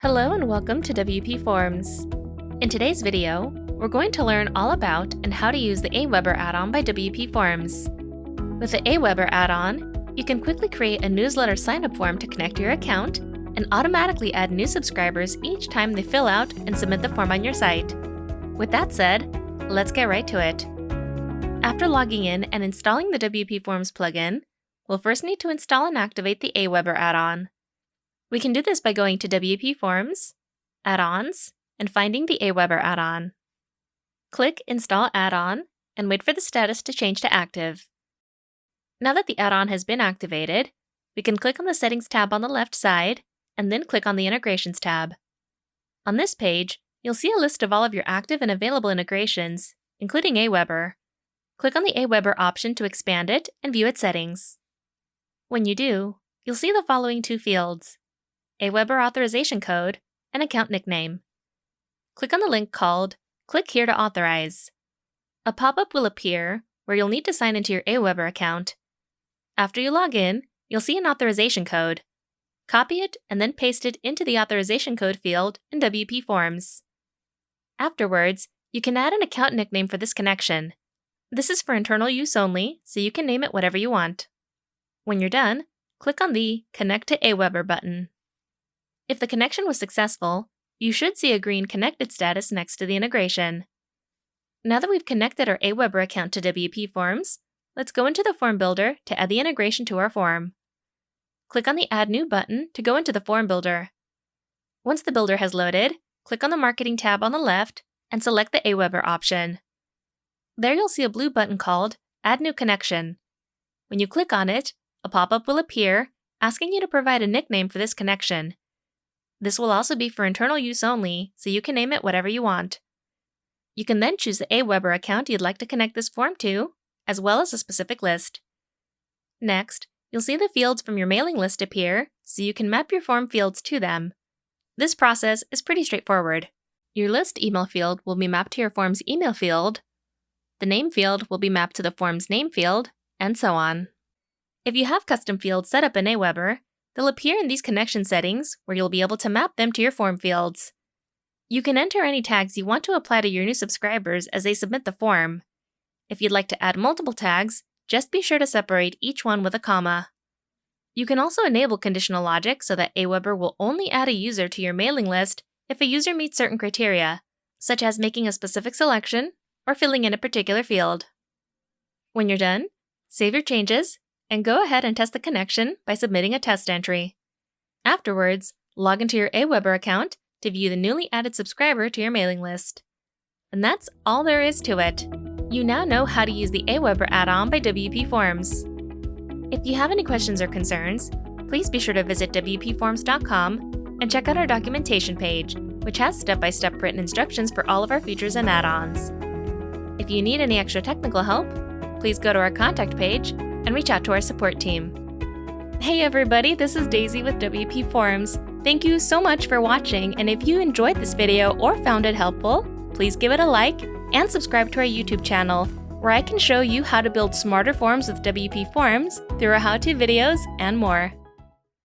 Hello and welcome to WPForms. In today's video, we're going to learn all about and how to use the AWeber add-on by WPForms. With the AWeber add-on, you can quickly create a newsletter sign-up form to connect to your account and automatically add new subscribers each time they fill out and submit the form on your site. With that said, let's get right to it. After logging in and installing the WPForms plugin, we'll first need to install and activate the AWeber add-on. We can do this by going to WPForms, Add-ons, and finding the AWeber add-on. Click Install Add-on and wait for the status to change to active. Now that the add-on has been activated, we can click on the Settings tab on the left side and then click on the Integrations tab. On this page, you'll see a list of all of your active and available integrations, including AWeber. Click on the AWeber option to expand it and view its settings. When you do, you'll see the following two fields: AWeber authorization code and account nickname. Click on the link called Click here to authorize. A pop-up will appear where you'll need to sign into your AWeber account. After you log in, you'll see an authorization code. Copy it and then paste it into the authorization code field in WPForms. Afterwards, you can add an account nickname for this connection. This is for internal use only, so you can name it whatever you want. When you're done, click on the Connect to AWeber button. If the connection was successful, you should see a green Connected status next to the integration. Now that we've connected our AWeber account to WPForms, let's go into the Form Builder to add the integration to our form. Click on the Add New button to go into the Form Builder. Once the builder has loaded, click on the Marketing tab on the left and select the AWeber option. There you'll see a blue button called Add New Connection. When you click on it, a pop-up will appear asking you to provide a nickname for this connection. This will also be for internal use only, so you can name it whatever you want. You can then choose the AWeber account you'd like to connect this form to, as well as a specific list. Next, you'll see the fields from your mailing list appear, so you can map your form fields to them. This process is pretty straightforward. Your list email field will be mapped to your form's email field, the name field will be mapped to the form's name field, and so on. If you have custom fields set up in AWeber, they'll appear in these connection settings where you'll be able to map them to your form fields. You can enter any tags you want to apply to your new subscribers as they submit the form. If you'd like to add multiple tags, just be sure to separate each one with a comma. You can also enable conditional logic so that AWeber will only add a user to your mailing list if a user meets certain criteria, such as making a specific selection or filling in a particular field. When you're done, save your changes and go ahead and test the connection by submitting a test entry. Afterwards, log into your AWeber account to view the newly added subscriber to your mailing list. And that's all there is to it. You now know how to use the AWeber add-on by WPForms. If you have any questions or concerns, please be sure to visit WPForms.com and check out our documentation page, which has step-by-step written instructions for all of our features and add-ons. If you need any extra technical help, please go to our contact page and reach out to our support team. Hey everybody, this is Daisy with WPForms. Thank you so much for watching, and if you enjoyed this video or found it helpful, please give it a like and subscribe to our YouTube channel, where I can show you how to build smarter forms with WPForms through our how-to videos and more.